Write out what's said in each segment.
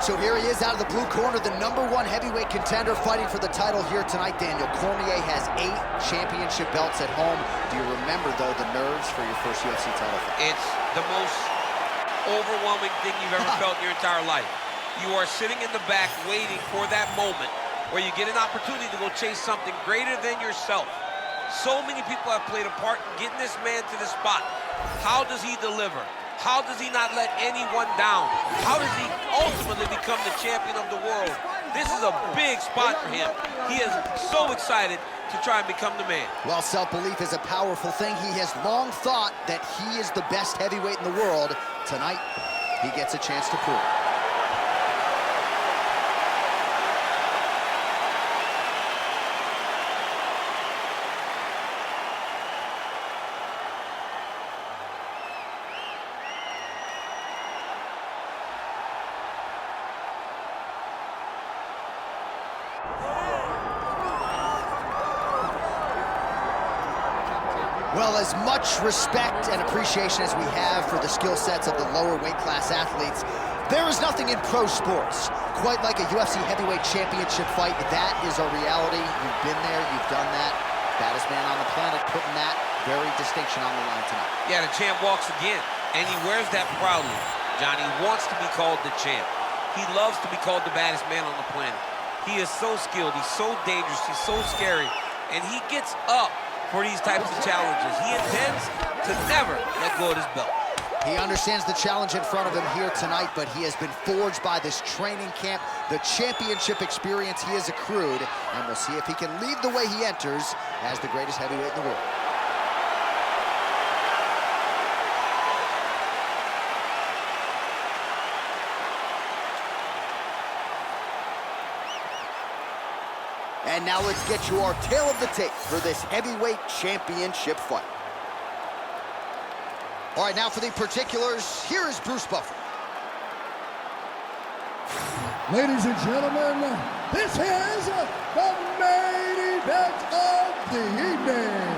right, so here he is out of the blue corner, the #1 heavyweight contender fighting for the title here tonight, Daniel. Cormier has 8 championship belts at home. Do you remember, though, the nerves for your first UFC title fight? It's the most overwhelming thing you've ever felt in your entire life. You are sitting in the back waiting for that moment where you get an opportunity to go chase something greater than yourself. So many people have played a part in getting this man to this spot. How does he deliver? How does he not let anyone down? How does he ultimately become the champion of the world? This is a big spot for him. He is so excited to try and become the man. Well, self-belief is a powerful thing. He has long thought that he is the best heavyweight in the world. Tonight, he gets a chance to prove it. Well, as much respect and appreciation as we have for the skill sets of the lower weight class athletes, there is nothing in pro sports quite like a UFC heavyweight championship fight. That is a reality. You've been there, you've done that. Baddest man on the planet putting that very distinction on the line tonight. Yeah, the champ walks again, and he wears that proudly. Johnny wants to be called the champ. He loves to be called the baddest man on the planet. He is so skilled, he's so dangerous, he's so scary, and he gets up for these types of challenges. He intends to never let go of his belt. He understands the challenge in front of him here tonight, but he has been forged by this training camp, the championship experience he has accrued, and we'll see if he can lead the way he enters as the greatest heavyweight in the world. And now let's get you our tale of the tape for this heavyweight championship fight. All right, now for the particulars, here is Bruce Buffer. Ladies and gentlemen, this is the main event of the evening.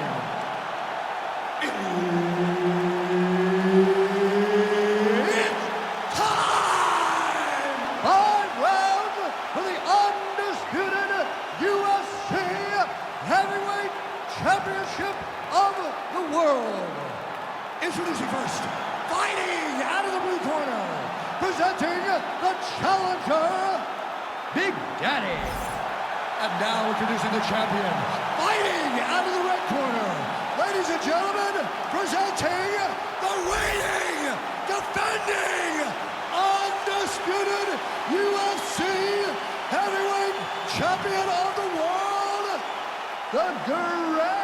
It's time! 5 rounds for the undisputed UFC Heavyweight Championship of the world. Introducing first, fighting out of the blue corner, presenting the challenger, Big Daddy. And now introducing the champion, fighting out of the red corner, ladies and gentlemen, presenting the reigning, defending, undisputed UFC Heavyweight Champion of the world, the Great.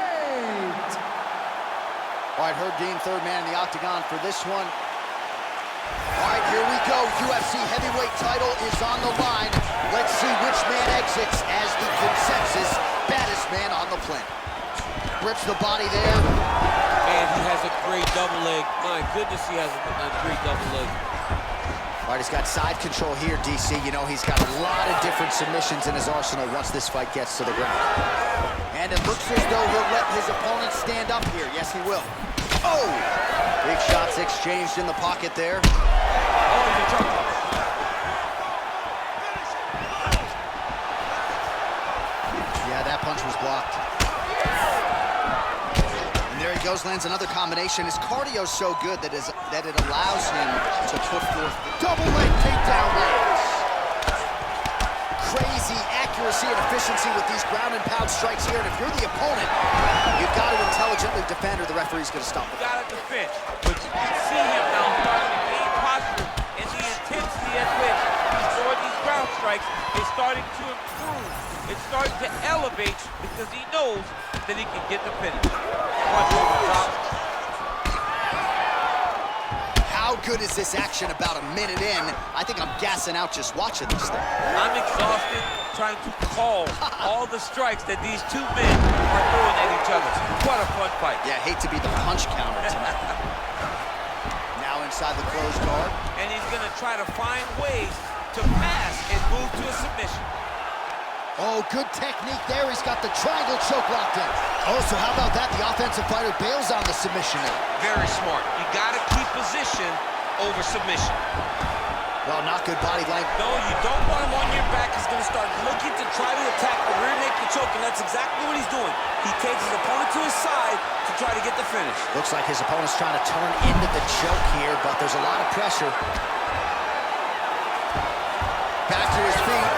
All right, Herb Dean, third man in the octagon for this one. All right, here we go. UFC heavyweight title is on the line. Let's see which man exits as the consensus baddest man on the planet. Rips the body there. And he has a great double leg. My goodness, he has a great double leg. All right, he's got side control here, DC. You know, he's got a lot of different submissions in his arsenal once this fight gets to the ground. And it looks as though he'll let his opponent stand up here. Yes, he will. Oh! Big shots exchanged in the pocket there. Oh, he's in trouble. Yeah, that punch was blocked. And there he goes, lands another combination. His cardio's so good that it allows him to put forth double leg takedown legs. Crazy accuracy and efficiency with these ground and pound strikes here. And if you're the opponent, you've got to intelligently defend or the referee's going to stop it. You got to defend. But you can see him now starting to gain posture, and the intensity at which he's throwing these ground strikes is starting to improve. It's starting to elevate because he knows that he can get the finish. Punch over top. How good is this action about a minute in? I think I'm gassing out just watching this thing. I'm exhausted trying to call all the strikes that these two men are throwing at each other. What a fun fight. Yeah, hate to be the punch counter tonight. Now inside the closed guard. And he's going to try to find ways to pass and move to a submission. Oh, good technique there. He's got the triangle choke locked in. Oh, so how about that? The offensive fighter bails on the submission. Very smart. You got to keep position over submission. Well, not good body language. No, you don't want him on your back. He's going to start looking to try to attack the rear naked choke, and that's exactly what he's doing. He takes his opponent to his side to try to get the finish. Looks like his opponent's trying to turn into the choke here, but there's a lot of pressure. Back to his feet.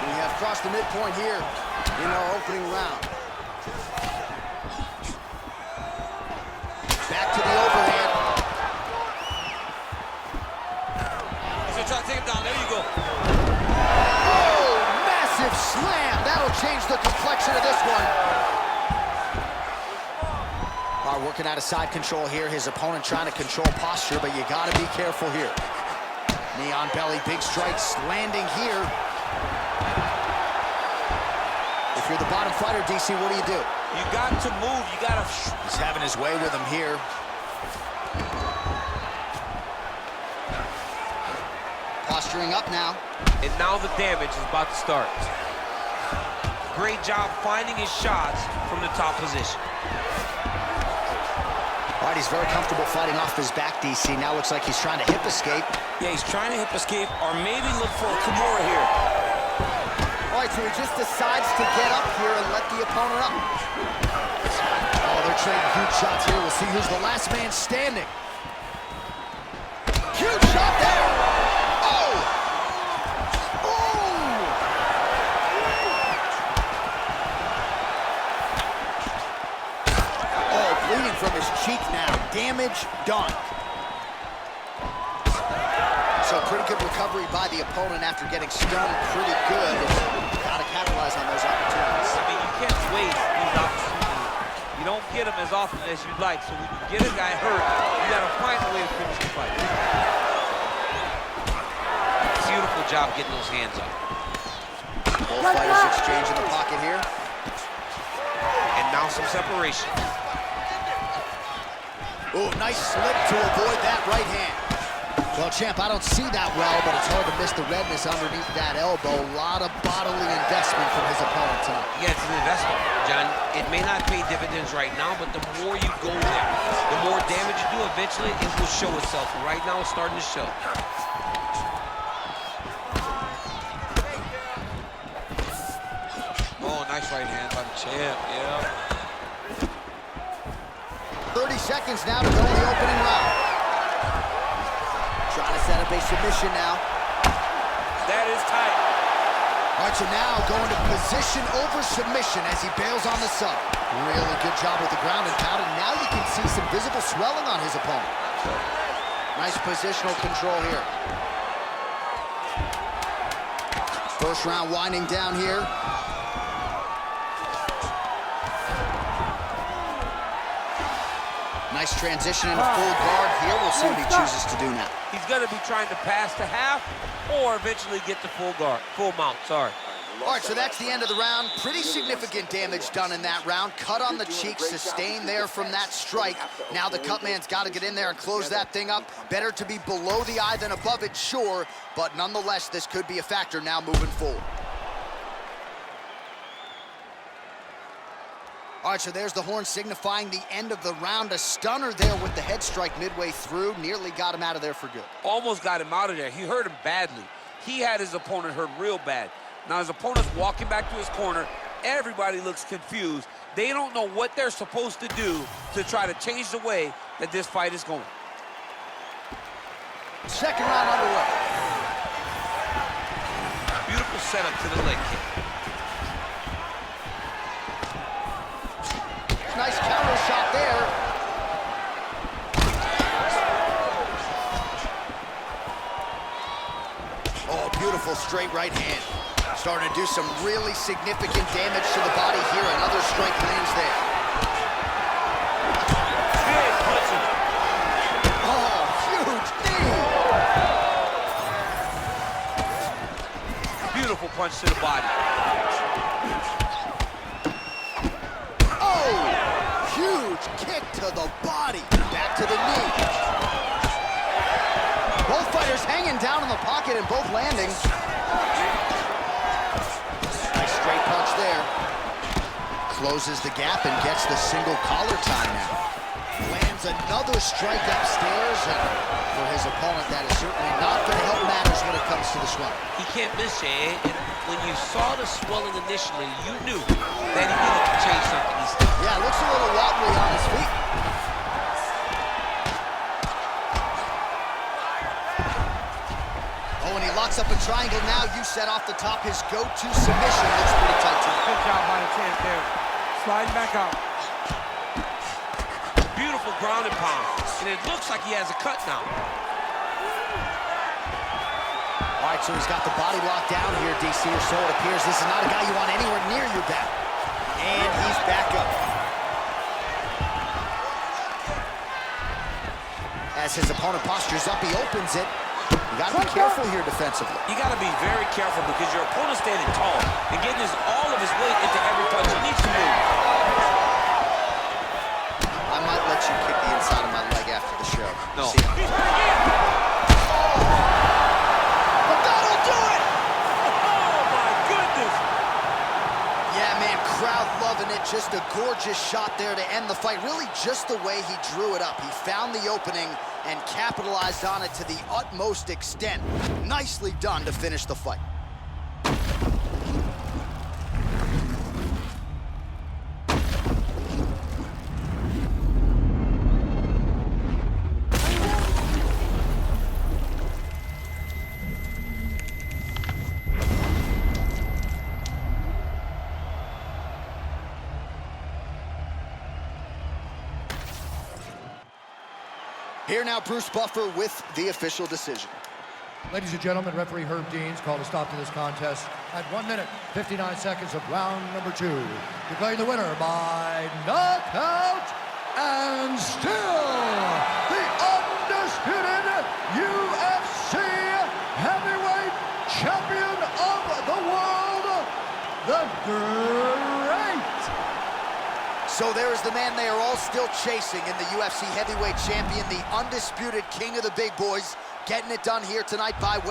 We have crossed the midpoint here in our opening round. Back to the overhand. He's going to try to take him down. There you go. Oh, massive slam. That'll change the complexion of this one. Working out of side control here. His opponent trying to control posture, but you got to be careful here. Knee on belly, big strikes landing here. If you're the bottom fighter, DC, what do you do? You got to move. You got to... He's having his way with him here. Posturing up now. And now the damage is about to start. Great job finding his shots from the top position. All right, he's very comfortable fighting off his back, DC. Now looks like he's trying to hip escape. Yeah, he's trying to hip escape or maybe look for a Homero here. All right, so he just decides to get up here and let the opponent up. Oh, they're trading huge shots here. We'll see who's the last man standing. Huge shot there. Oh! Oh! Oh, bleeding from his cheek now. Damage done. So pretty good recovery by the opponent after getting stunned pretty good. Got to capitalize on those opportunities. I mean, you can't waste these opportunities. You don't get them as often as you'd like. So when you get a guy hurt, you got to find a way to finish the fight. Beautiful job getting those hands up. Both fighters exchange in the pocket here. And now some separation. Oh, nice slip to avoid that right hand. Well, champ, I don't see that well, but it's hard to miss the redness underneath that elbow. A lot of bodily investment from his opponent tonight. Yeah, it's an investment, John. It may not pay dividends right now, but the more you go there, the more damage you do, eventually it will show itself. And right now it's starting to show. Oh, nice right hand by the champ, yeah. 30 seconds now to go in the opening round. Trying to set up a submission now. That is tight. All right, so now going to position over submission as he bails on the sub. Really good job with the ground and pound, and now you can see some visible swelling on his opponent. Nice positional control here. First round winding down here. Nice transition into full guard here. We'll see what he chooses to do now. He's going to be trying to pass to half or eventually get to full guard, full mount, sorry. All right, so that's the end of the round. Pretty significant damage done in that round. Cut on the cheek, sustained there from that strike. Now the cut man's got to get in there and close that thing up. Better to be below the eye than above it, sure, but nonetheless, this could be a factor now moving forward. All right, so there's the horn signifying the end of the round. A stunner there with the head strike midway through. Nearly got him out of there for good. Almost got him out of there. He hurt him badly. He had his opponent hurt real bad. Now his opponent's walking back to his corner. Everybody looks confused. They don't know what they're supposed to do to try to change the way that this fight is going. Second round underway. Beautiful setup to the leg kick. Nice counter shot there. Oh, beautiful straight right hand. Starting to do some really significant damage to the body here. Another strike lands there. Big punches. Oh, huge knee. Beautiful punch to the body. Oh, huge kick to the body. Back to the knee. Both fighters hanging down in the pocket and both landing. Nice straight punch there. Closes the gap and gets the single collar tie now. Lands another strike upstairs, and for his opponent, that is certainly not going to help matters when it comes to the swelling. He can't miss, Jay. And when you saw the swelling initially, you knew that he needed to change something. Yeah, looks a little wobbly on his feet. Oh, and he locks up a triangle now. You set off the top. His go-to submission looks pretty tight, too. Good job by the champ there. Sliding back out. Beautiful ground and pound. And it looks like he has a cut now. All right, so he's got the body locked down here, DC, or so it appears. This is not a guy you want anywhere near your back. And he's back up. As his opponent postures up, he opens it. You gotta be careful here defensively. You gotta be very careful because your opponent's standing tall and getting all of his weight into every punch. He needs to move. I might let you kick the inside of my leg after the show. No. See how but that'll do it! Oh, my goodness! Yeah, man, crowd loving it. Just a gorgeous shot there to end the fight. Really just the way he drew it up. He found the opening and capitalized on it to the utmost extent. Nicely done to finish the fight. Here now, Bruce Buffer with the official decision. Ladies and gentlemen, referee Herb Deans called a stop to this contest at 1 minute, 59 seconds of round number 2. Declaring the winner by knockout and still the undisputed UFC heavyweight champion of the world, the Great. So there is the man they are all still chasing in the UFC heavyweight champion, the undisputed king of the big boys, getting it done here tonight by way